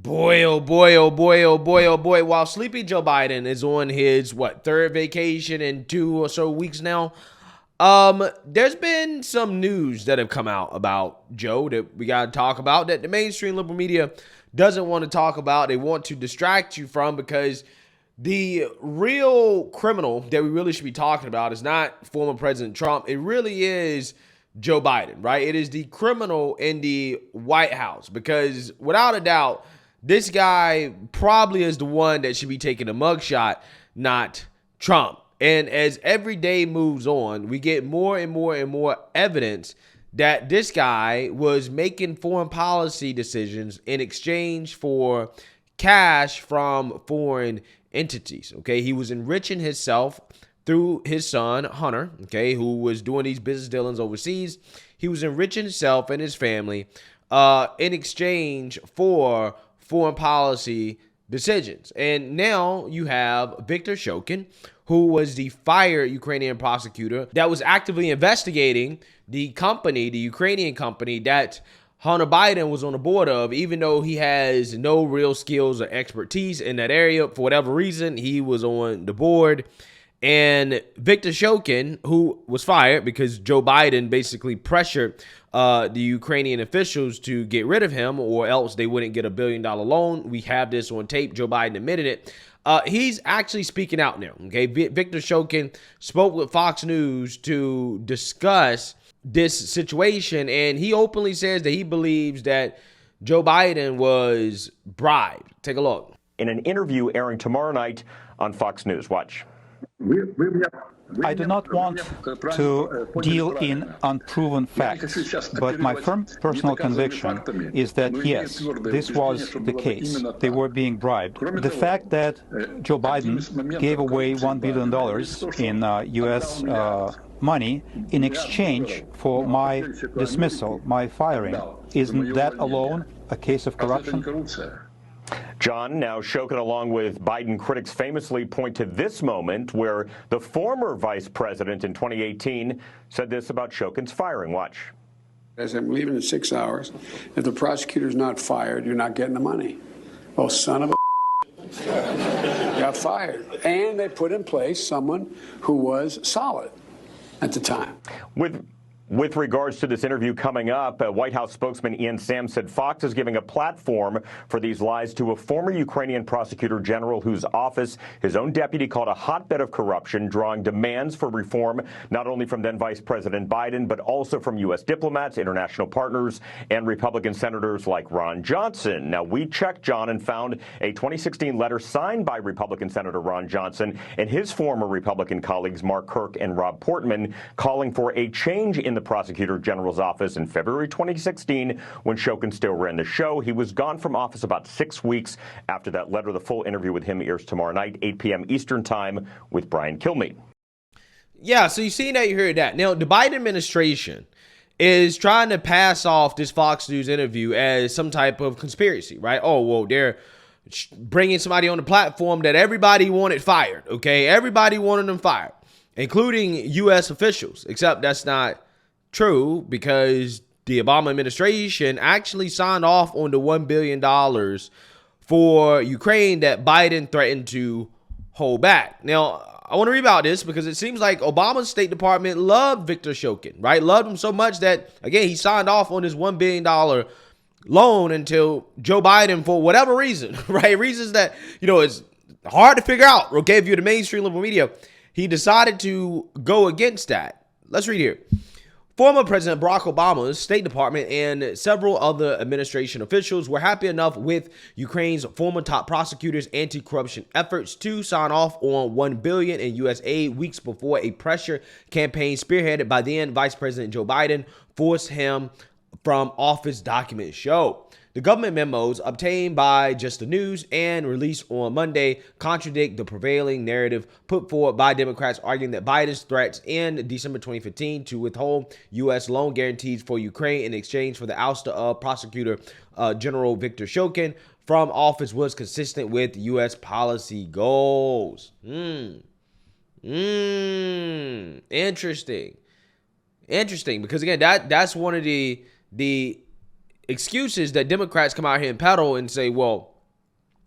Boy, oh boy, oh boy, oh boy, oh boy. While Sleepy Joe Biden is on his, third vacation in 2 or so weeks now, there's been some news that have come out about Joe that we got to talk about that the mainstream liberal media doesn't want to talk about. They want to distract you from, because the real criminal that we really should be talking about is not former President Trump. It really is Joe Biden, right? It is the criminal in the White House, because without a doubt, this guy probably is the one that should be taking a mugshot, not Trump. And as every day moves on, we get more and more and more evidence that this guy was making foreign policy decisions in exchange for cash from foreign entities. Okay, he was enriching himself through his son Hunter, okay, who was doing these business dealings overseas. He was enriching himself and his family in exchange for foreign policy decisions. And now you have Viktor Shulkin, who was the fired Ukrainian prosecutor that was actively investigating the company, the Ukrainian company that Hunter Biden was on the board of, even though he has no real skills or expertise in that area. For whatever reason, he was on the board. And Viktor Shulkin, who was fired because Joe Biden basically pressured the Ukrainian officials to get rid of him, or else they wouldn't get $1 billion loan. We have this on tape. Joe Biden admitted it. He's actually speaking out now. Okay, Viktor Shulkin spoke with Fox News to discuss this situation, and he openly says that he believes that Joe Biden was bribed. Take a look. In an interview airing tomorrow night on Fox News. Watch. I do not want to deal in unproven facts, but my firm personal conviction is that, yes, this was the case. They were being bribed. The fact that Joe Biden gave away $1 billion in U.S. money in exchange for my dismissal, my firing, isn't that alone a case of corruption? John, now Shulkin, along with Biden critics, famously point to this moment where the former vice president in 2018 said this about Shulkin's firing. Watch. As I'm leaving in 6 hours, if the prosecutor's not fired, you're not getting the money. Oh, son of a got fired. And they put in place someone who was solid at the time. With regards to this interview coming up, White House spokesman Ian Sam said Fox is giving a platform for these lies to a former Ukrainian prosecutor general whose office his own deputy called a hotbed of corruption, drawing demands for reform not only from then Vice President Biden, but also from U.S. diplomats, international partners, and Republican senators like Ron Johnson. Now, we checked, John, and found a 2016 letter signed by Republican Senator Ron Johnson and his former Republican colleagues Mark Kirk and Rob Portman, calling for a change in the Prosecutor General's office in February 2016 when Shulkin still ran the show. He was gone from office about 6 weeks after that letter. The full interview with him airs tomorrow night, 8 p.m. Eastern Time, with Brian Kilmeade. Yeah, so you see that, you heard that. Now, the Biden administration is trying to pass off this Fox News interview as some type of conspiracy, right? Oh, well, they're bringing somebody on the platform that everybody wanted fired, okay? Everybody wanted them fired, including U.S. officials, except that's not true, because the Obama administration actually signed off on the $1 billion for Ukraine that Biden threatened to hold back. Now, I want to read about this because it seems like Obama's State Department loved Viktor Shulkin, right? Loved him so much that, again, he signed off on this $1 billion loan until Joe Biden, for whatever reason, right? Reasons that, it's hard to figure out, okay, if you're the mainstream liberal media, he decided to go against that. Let's read here. Former President Barack Obama's State Department and several other administration officials were happy enough with Ukraine's former top prosecutor's anti-corruption efforts to sign off on $1 billion in U.S. aid weeks before a pressure campaign spearheaded by then Vice President Joe Biden forced him from office, documents show. The government memos obtained by Just the News and released on Monday contradict the prevailing narrative put forward by Democrats, arguing that Biden's threats in December 2015 to withhold U.S. loan guarantees for Ukraine in exchange for the ouster of Prosecutor General Viktor Shulkin from office was consistent with U.S. policy goals. Interesting. Because, again, that's one of the excuses that Democrats come out here and peddle and say, well,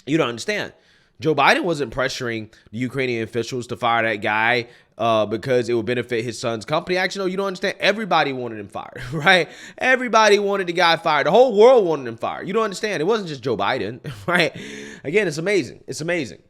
You don't understand. Joe Biden wasn't pressuring the Ukrainian officials to fire that guy because it would benefit his son's company. Actually, no, you don't understand. Everybody wanted him fired, right? Everybody wanted the guy fired. The whole world wanted him fired. You don't understand. It wasn't just Joe Biden, right? Again, it's amazing. It's amazing.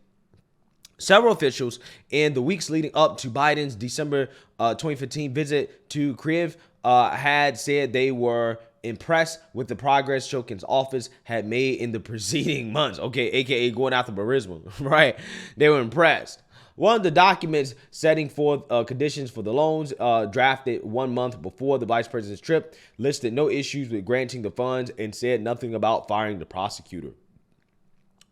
Several officials in the weeks leading up to Biden's December 2015 visit to Kyiv had said they were impressed with the progress Shulkin's office had made in the preceding months. Okay, aka going after Burisma, right? They were impressed. One of the documents setting forth conditions for the loans, drafted 1 month before the vice president's trip, listed no issues with granting the funds and said nothing about firing the prosecutor.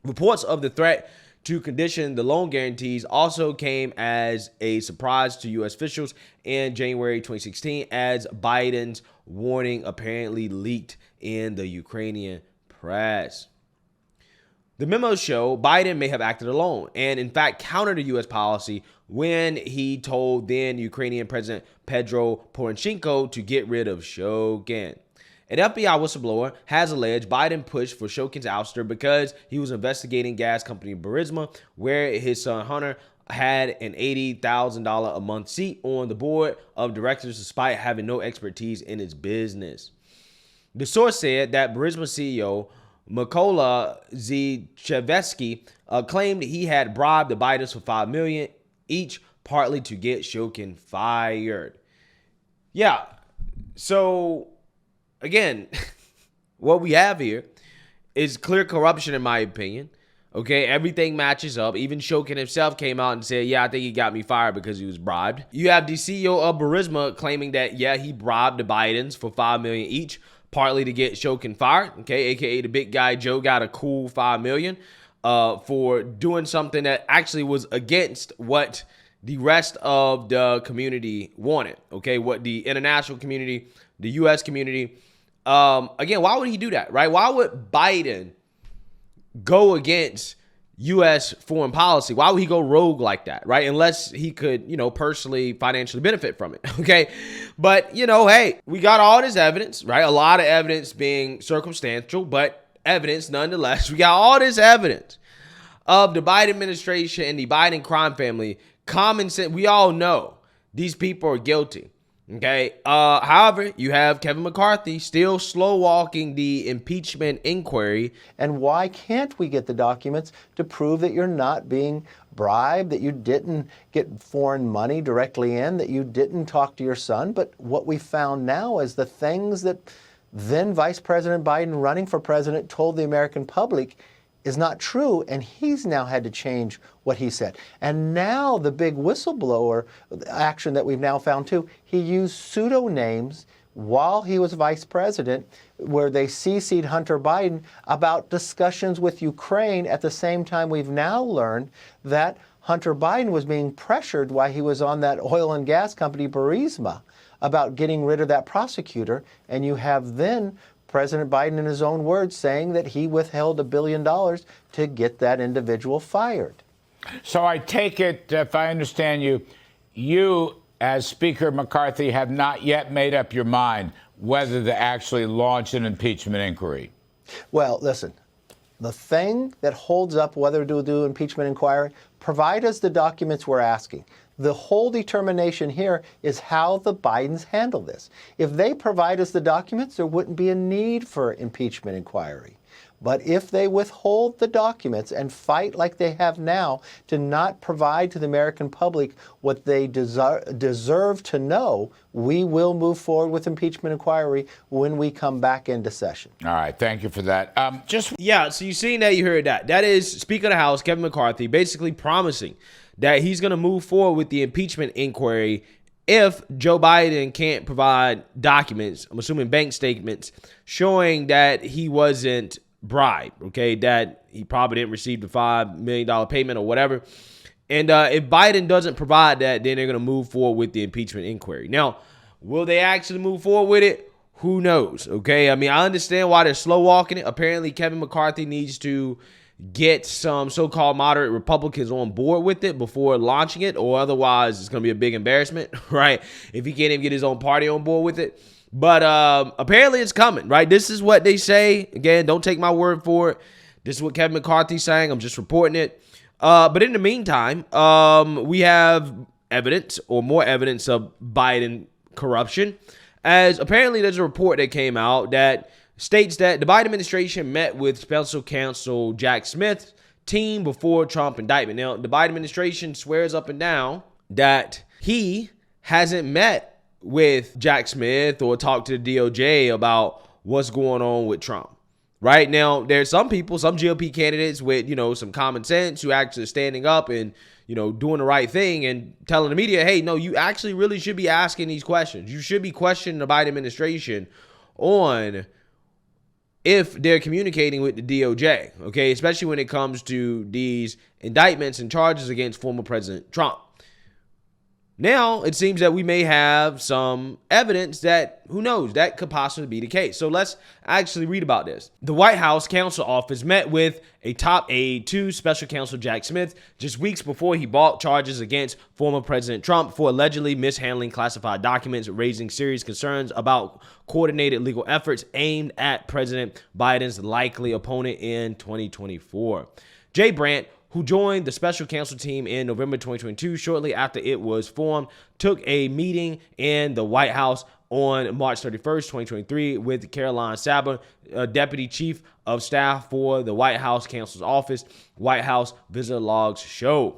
Reports of the threat to condition the loan guarantees also came as a surprise to U.S. officials in January 2016 as Biden's warning apparently leaked in the Ukrainian press. The memos show Biden may have acted alone and, in fact, countered a U.S. policy when he told then Ukrainian President Petro Poroshenko to get rid of Shulkin. An FBI whistleblower has alleged Biden pushed for Shulkin's ouster because he was investigating gas company Burisma, where his son Hunter had an $80,000 a month seat on the board of directors despite having no expertise in its business. The source said that Burisma CEO Mykola Zchevsky claimed he had bribed the Bidens for $5 million each, partly to get Shulkin fired. Yeah, so again, what we have here is clear corruption, in my opinion. Okay, everything matches up. Even Shulkin himself came out and said, yeah, I think he got me fired because he was bribed. You have the CEO of Burisma claiming that, yeah, he bribed the Bidens for $5 million each, partly to get Shulkin fired. Okay, aka the big guy Joe got a cool $5 million for doing something that actually was against what the rest of the community wanted. Okay, what the international community, the U.S. community. Again, why would he do that, right? Why would Biden go against U.S. foreign policy? Why would he go rogue like that, right? Unless he could, personally, financially benefit from it, okay? But, hey, we got all this evidence, right? A lot of evidence being circumstantial, but evidence nonetheless. We got all this evidence of the Biden administration and the Biden crime family. Common sense, we all know these people are guilty. Okay. However, you have Kevin McCarthy still slow walking the impeachment inquiry. And why can't we get the documents to prove that you're not being bribed, that you didn't get foreign money directly in, that you didn't talk to your son? But what we found now is the things that then Vice President Biden running for president told the American public is not true, and he's now had to change what he said. And now the big whistleblower action that we've now found too, he used pseudonames while he was vice president where they CC'd Hunter Biden about discussions with Ukraine. At the same time, we've now learned that Hunter Biden was being pressured while he was on that oil and gas company Burisma about getting rid of that prosecutor. And you have then President Biden, in his own words, saying that he withheld $1 billion to get that individual fired. So I take it, if I understand you, you, as Speaker McCarthy, have not yet made up your mind whether to actually launch an impeachment inquiry. Well, listen, the thing that holds up whether to do impeachment inquiry, provide us the documents we're asking. The whole determination here is how the Bidens handle this. If they provide us the documents, there wouldn't be a need for impeachment inquiry. But if they withhold the documents and fight like they have now to not provide to the American public what they deserve to know, we will move forward with impeachment inquiry when we come back into session. All right. Thank you for that. Yeah, so you seen that, you heard that. That is Speaker of the House, Kevin McCarthy, basically promising that he's going to move forward with the impeachment inquiry if Joe Biden can't provide documents, I'm assuming bank statements, showing that he wasn't bribed, okay, that he probably didn't receive the $5 million payment or whatever. And if Biden doesn't provide that, then they're going to move forward with the impeachment inquiry. Now, will they actually move forward with it? Who knows, okay? I mean, I understand why they're slow walking it. Apparently, Kevin McCarthy needs to get some so-called moderate Republicans on board with it before launching it, or otherwise it's going to be a big embarrassment, right? If he can't even get his own party on board with it. But apparently it's coming, right? This is what they say. Again, don't take my word for it. This is what Kevin McCarthy's saying. I'm just reporting it. But in the meantime, we have evidence or more evidence of Biden corruption, as apparently there's a report that came out that states that the Biden administration met with Special Counsel Jack Smith's team before Trump indictment. Now, the Biden administration swears up and down that he hasn't met with Jack Smith or talked to the DOJ about what's going on with Trump. Right now, there's some people, some GOP candidates with, some common sense who actually standing up and, doing the right thing and telling the media, hey, no, you actually really should be asking these questions. You should be questioning the Biden administration on if they're communicating with the DOJ, okay, especially when it comes to these indictments and charges against former President Trump. Now, it seems that we may have some evidence that, who knows, that could possibly be the case. So let's actually read about this. The White House Counsel Office met with a top aide to Special Counsel Jack Smith just weeks before he brought charges against former President Trump for allegedly mishandling classified documents, raising serious concerns about coordinated legal efforts aimed at President Biden's likely opponent in 2024. Jay Brandt, who joined the special counsel team in November 2022, shortly after it was formed, took a meeting in the White House on March 31st, 2023, with Caroline Saber, Deputy Chief of Staff for the White House Counsel's Office, White House Visitor Logs show.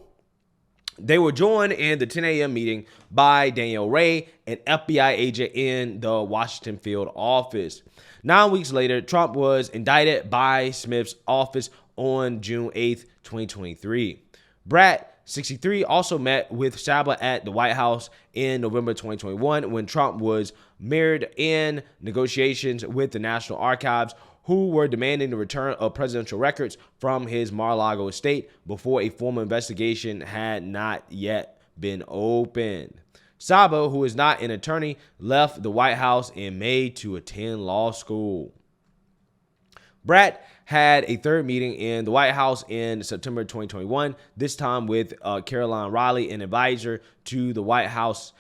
They were joined in the 10 a.m. meeting by Danielle Ray, an FBI agent in the Washington field office. 9 weeks later, Trump was indicted by Smith's office on June 8th, 2023. Bratt, 63, also met with Saber at the White House in November 2021 when Trump was mirrored in negotiations with the National Archives, who were demanding the return of presidential records from his Mar-a-Lago estate before a formal investigation had not yet been opened. Saber, who is not an attorney, left the White House in May to attend law school. Bratt had a third meeting in the White House in September 2021, this time with Caroline Riley, an advisor to the White House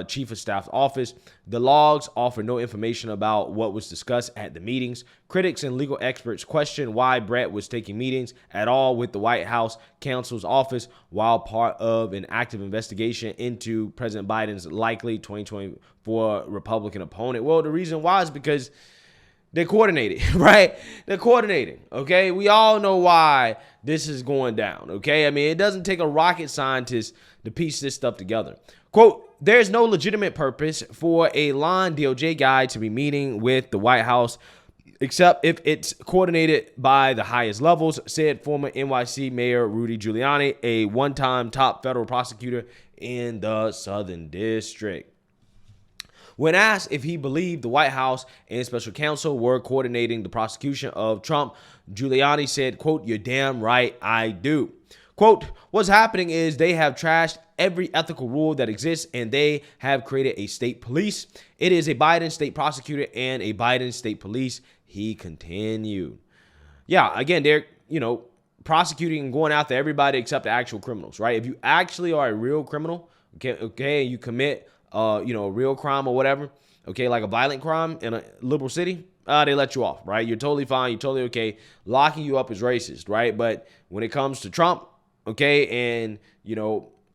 Chief of Staff's office. The logs offer no information about what was discussed at the meetings. Critics and legal experts question why Bratt was taking meetings at all with the White House counsel's office while part of an active investigation into President Biden's likely 2024 Republican opponent. Well, the reason why is because they're coordinated, right? They're coordinating, okay? We all know why this is going down, okay? I mean, it doesn't take a rocket scientist to piece this stuff together. Quote, there's no legitimate purpose for a line DOJ guy to be meeting with the White House except if it's coordinated by the highest levels, said former NYC Mayor Rudy Giuliani, a one-time top federal prosecutor in the Southern District. When asked if he believed the White House and special counsel were coordinating the prosecution of Trump, Giuliani said, quote, you're damn right I do. Quote, what's happening is they have trashed every ethical rule that exists and they have created a state police. It is a Biden state prosecutor and a Biden state police, he continued. Yeah, again, they're, prosecuting and going after everybody except the actual criminals, right? If you actually are a real criminal, okay, you commit a real crime or whatever, okay, like a violent crime in a liberal city, they let you off, right? You're totally fine. You're totally okay. Locking you up is racist, right? But when it comes to Trump, okay, and,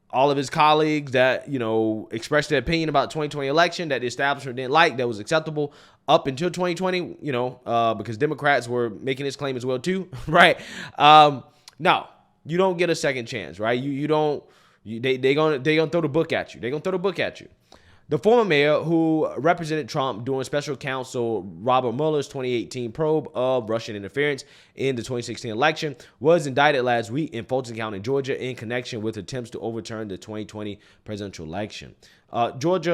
all of his colleagues that, expressed their opinion about 2020 election that the establishment didn't like, that was acceptable up until 2020, because Democrats were making this claim as well too, right? No, you don't get a second chance, right? They're gonna throw the book at you. They're gonna throw the book at you. The former mayor who represented Trump during special counsel Robert Mueller's 2018 probe of Russian interference in the 2016 election was indicted last week in Fulton County, Georgia, in connection with attempts to overturn the 2020 presidential election. George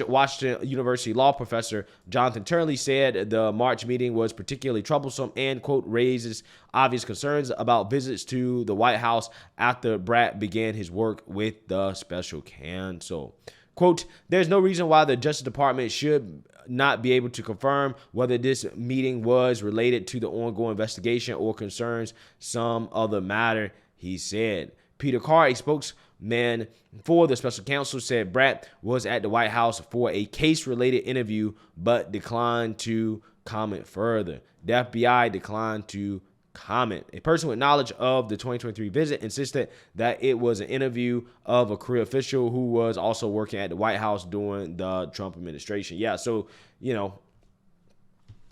Washington University law professor Jonathan Turley said the March meeting was particularly troublesome and, quote, raises obvious concerns about visits to the White House after Bratt began his work with the special counsel. Quote, there's no reason why the Justice Department should not be able to confirm whether this meeting was related to the ongoing investigation or concerns some other matter, he said. Peter Carr, a spokesman for the special counsel, said Bratt was at the White House for a case-related interview but declined to comment further. The FBI declined to comment. A person with knowledge of the 2023 visit insisted that it was an interview of a career official who was also working at the White House during the Trump administration. Yeah, so, you know,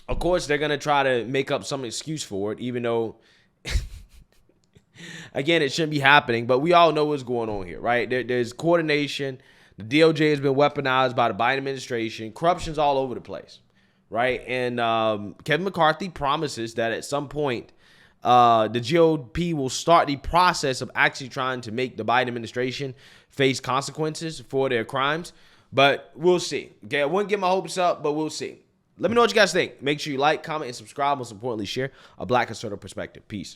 of course they're going to try to make up some excuse for it, even though, again, it shouldn't be happening. But we all know what's going on here, right? There's coordination. The DOJ has been weaponized by the Biden administration. Corruption's all over the place, right? And Kevin McCarthy promises that at some point, the GOP will start the process of actually trying to make the Biden administration face consequences for their crimes. But we'll see. Okay, I wouldn't get my hopes up, but we'll see. Let me know what you guys think. Make sure you like, comment, and subscribe. Most importantly, share a Black conservative perspective. Peace.